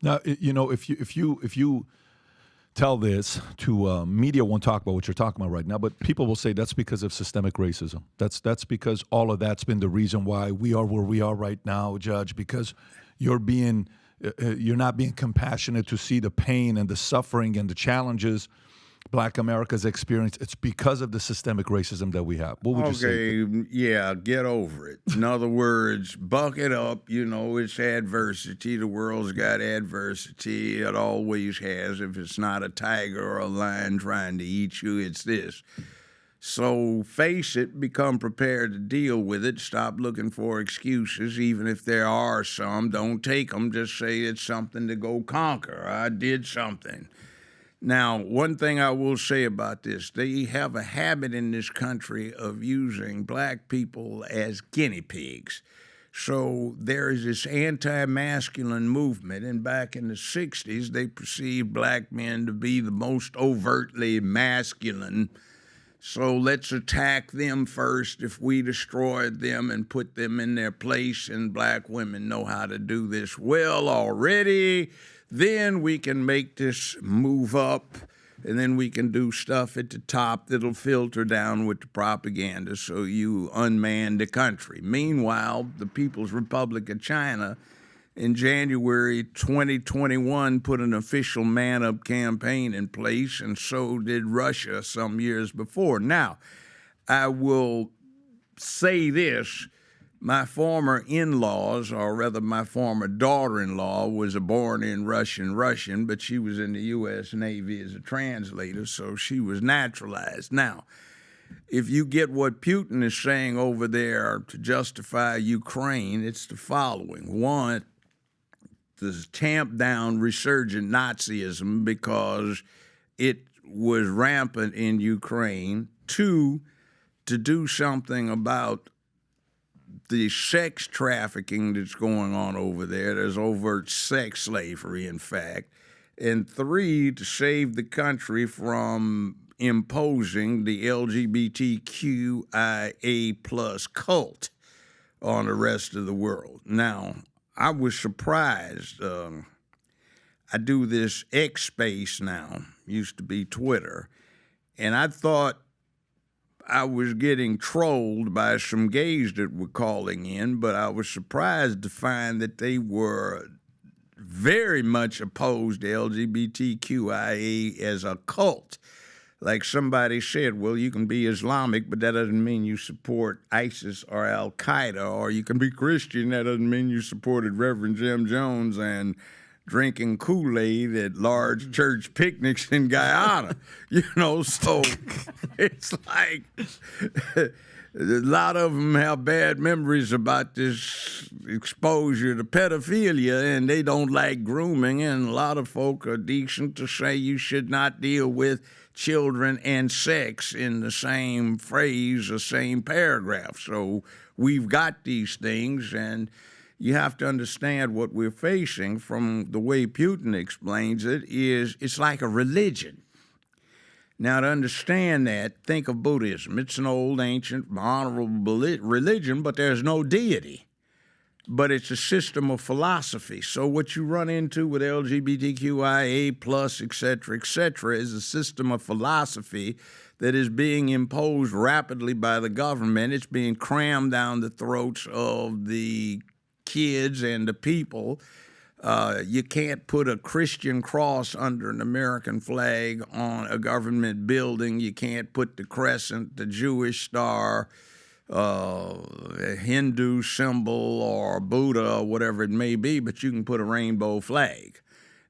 Now, if you tell this to media, won't talk about what you're talking about right now, but people will say that's because of systemic racism. That's because all of that's been the reason why we are where we are right now, Judge. Because you're not being compassionate to see the pain and the suffering and the challenges Black America's experienced. It's because of the systemic racism that we have. What would you say? Okay, yeah, get over it. In other words, buck it up. You know, it's adversity. The world's got adversity. It always has. If it's not a tiger or a lion trying to eat you, it's this. So face it, become prepared to deal with it. Stop looking for excuses, even if there are some. Don't take them. Just say it's something to go conquer. I did something. Now, one thing I will say about this, they have a habit in this country of using black people as guinea pigs. So there is this anti-masculine movement, and back in the 60s, they perceived black men to be the most overtly masculine. So let's attack them first. If we destroyed them and put them in their place, and black women know how to do this well already, then we can make this move up, and then we can do stuff at the top that'll filter down with the propaganda so you unman the country. Meanwhile, the People's Republic of China in January 2021 put an official man-up campaign in place, and so did Russia some years before. Now, I will say this. My former in-laws, or rather my former daughter-in-law, was born in Russian, but she was in the U.S. Navy as a translator, so she was naturalized. Now, if you get what Putin is saying over there to justify Ukraine, it's the following. One, to tamp down resurgent Nazism because it was rampant in Ukraine. Two, to do something about the sex trafficking that's going on over there. There's overt sex slavery, in fact. And three, to save the country from imposing the LGBTQIA plus cult on the rest of the world. Now, I was surprised. I do this X space now, used to be Twitter, and I thought I was getting trolled by some gays that were calling in, but I was surprised to find that they were very much opposed to LGBTQIA as a cult. Like somebody said, well, you can be Islamic, but that doesn't mean you support ISIS or Al-Qaeda, or you can be Christian, that doesn't mean you supported Reverend Jim Jones and drinking Kool-Aid at large church picnics in Guyana, so it's like a lot of them have bad memories about this exposure to pedophilia, and they don't like grooming, and a lot of folk are decent to say you should not deal with children and sex in the same phrase or same paragraph. So we've got these things, and you have to understand what we're facing from the way Putin explains it is it's like a religion. Now, to understand that, think of Buddhism. It's an old, ancient, honorable religion, but there's no deity. But it's a system of philosophy. So what you run into with LGBTQIA plus, et cetera, is a system of philosophy that is being imposed rapidly by the government. It's being crammed down the throats of the kids and the people. You can't put a Christian cross under an American flag on a government building. You can't put the crescent, the Jewish star, a Hindu symbol, or Buddha, or whatever it may be, but you can put a rainbow flag.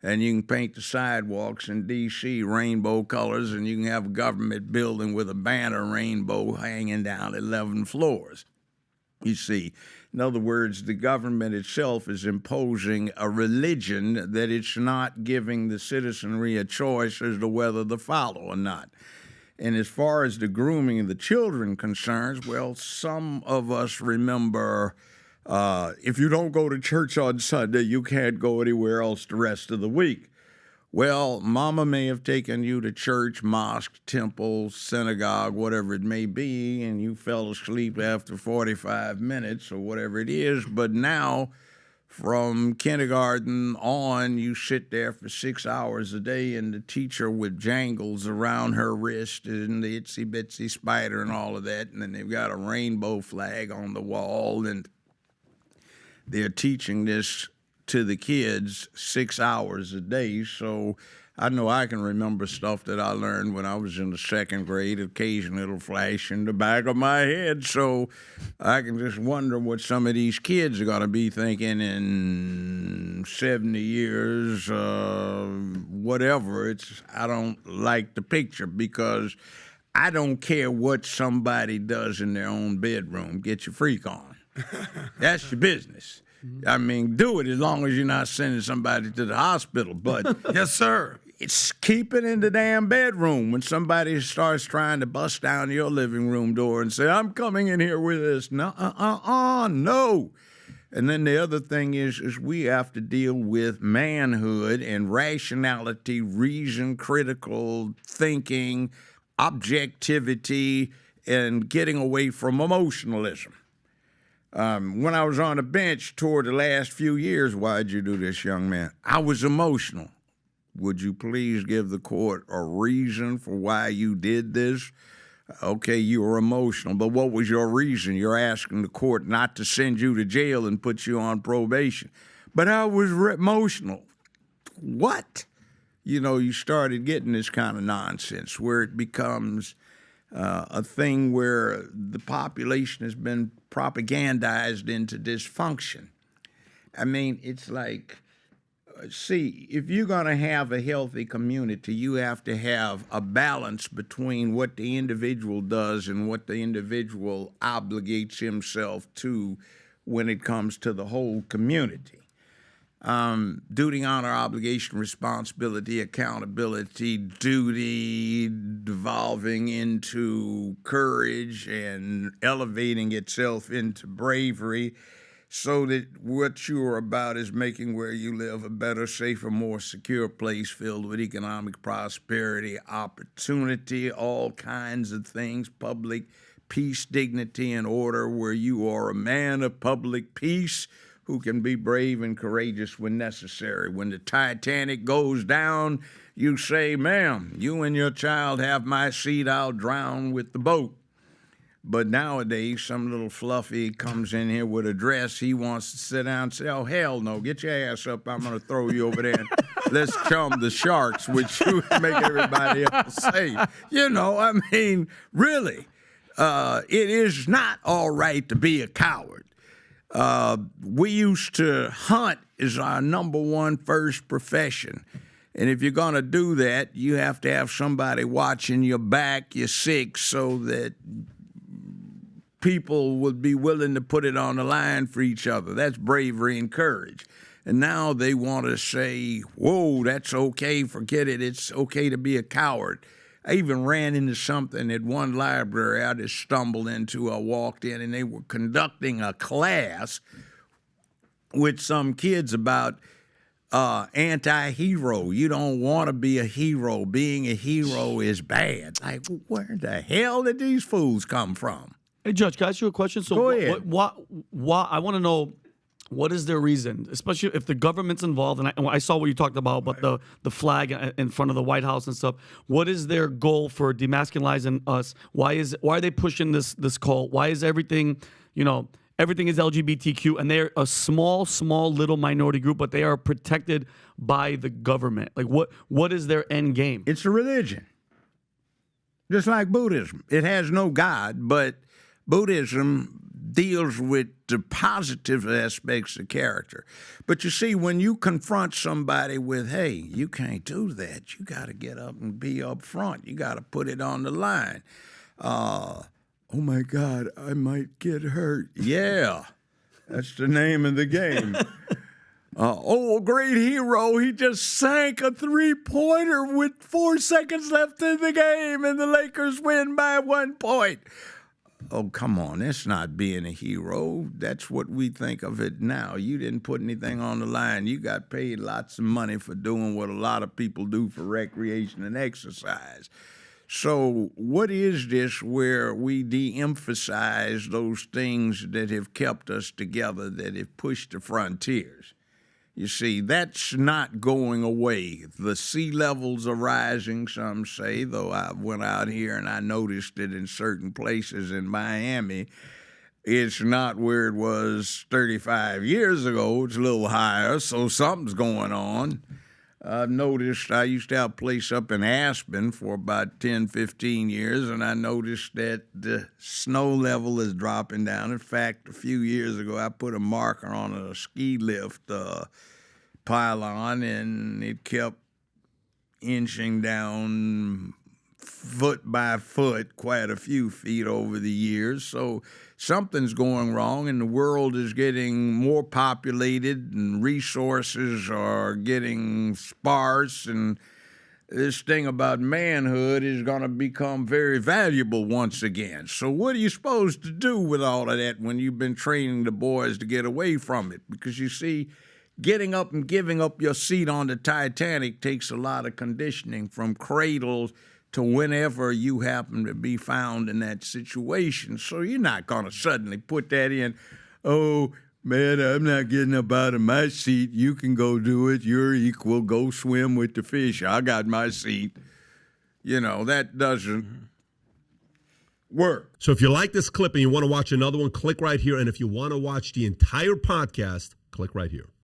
And you can paint the sidewalks in D.C. rainbow colors, and you can have a government building with a banner rainbow hanging down 11 floors. You see, in other words, the government itself is imposing a religion that it's not giving the citizenry a choice as to whether to follow or not. And as far as the grooming of the children concerns, well, some of us remember if you don't go to church on Sunday, you can't go anywhere else the rest of the week. Well, mama may have taken you to church, mosque, temple, synagogue, whatever it may be, and you fell asleep after 45 minutes or whatever it is. But now, from kindergarten on, you sit there for 6 hours a day, and the teacher with jangles around her wrist and the itsy bitsy spider and all of that, and then they've got a rainbow flag on the wall, and they're teaching this to the kids 6 hours a day. So I know I can remember stuff that I learned when I was in the second grade. Occasionally it'll flash in the back of my head. So I can just wonder what some of these kids are going to be thinking in 70 years, whatever. I don't like the picture, because I don't care what somebody does in their own bedroom. Get your freak on. That's your business. I mean, do it as long as you're not sending somebody to the hospital. But Yes, sir. it's keep it in the damn bedroom. When somebody starts trying to bust down your living room door and say, I'm coming in here with this. No. And then the other thing is we have to deal with manhood and rationality, reason, critical thinking, objectivity, and getting away from emotionalism. When I was on the bench toward the last few years, why'd you do this, young man? I was emotional. Would you please give the court a reason for why you did this? Okay, you were emotional, but what was your reason? You're asking the court not to send you to jail and put you on probation. But I was emotional. What? You know, you started getting this kind of nonsense where it becomes a thing where the population has been propagandized into dysfunction. I mean, it's like, see, if you're going to have a healthy community, you have to have a balance between what the individual does and what the individual obligates himself to when it comes to the whole community. Duty, honor, obligation, responsibility, accountability, duty devolving into courage and elevating itself into bravery, so that what you're about is making where you live a better, safer, more secure place filled with economic prosperity, opportunity, all kinds of things, public peace, dignity, and order, where you are a man of public peace who can be brave and courageous when necessary. When the Titanic goes down, you say, ma'am, you and your child have my seat, I'll drown with the boat. But nowadays, some little fluffy comes in here with a dress. He wants to sit down and say, oh, hell no, get your ass up. I'm going to throw you over there and let's chum the sharks, which would make everybody else safe. You know, I mean, really, it is not all right to be a coward. We used to hunt as our number one first profession. And if you're going to do that, you have to have somebody watching your back, your six, so that people would be willing to put it on the line for each other. That's bravery and courage. And now they want to say, whoa, that's okay, forget it, it's okay to be a coward. I even ran into something at one library I just stumbled into. I walked in, and they were conducting a class with some kids about anti-hero. You don't want to be a hero. Being a hero is bad. Like, where the hell did these fools come from? Hey, Judge, can I ask you a question? So, Go ahead. Why I want to know, what is their reason, especially if the government's involved? And I saw what you talked about the flag in front of the White House and stuff. What is their goal for demasculinizing us? Why are they pushing this cult? Why is everything, everything is LGBTQ, and they're a small little minority group, but they are protected by the government? Like, what is their end game? It's a religion. Just like Buddhism. It has no God, but Buddhism deals with the positive aspects of character. But you see, when you confront somebody with, hey, you can't do that, you got to get up and be up front. You got to put it on the line. Oh, my God, I might get hurt. Yeah, that's the name of the game. A great hero, he just sank a three-pointer with 4 seconds left in the game, and the Lakers win by 1 point. Oh, come on, that's not being a hero. That's what we think of it now. You didn't put anything on the line. You got paid lots of money for doing what a lot of people do for recreation and exercise. So what is this where we de-emphasize those things that have kept us together, that have pushed the frontiers? You see, that's not going away. The sea levels are rising, some say, though I went out here and I noticed it in certain places in Miami. It's not where it was 35 years ago. It's a little higher, so something's going on. I've noticed, I used to have a place up in Aspen for about 10, 15 years, and I noticed that the snow level is dropping down. In fact, a few years ago, I put a marker on a ski lift pylon, and it kept inching down foot by foot, quite a few feet over the years. So something's going wrong, and the world is getting more populated, and resources are getting sparse, and this thing about manhood is going to become very valuable once again. So what are you supposed to do with all of that when you've been training the boys to get away from it? Because you see, getting up and giving up your seat on the Titanic takes a lot of conditioning from cradle to whenever you happen to be found in that situation. So you're not going to suddenly put that in, oh, man, I'm not getting up out of my seat. You can go do it. You're equal. Go swim with the fish. I got my seat. You know, that doesn't work. So if you like this clip and you want to watch another one, click right here. And if you want to watch the entire podcast, click right here.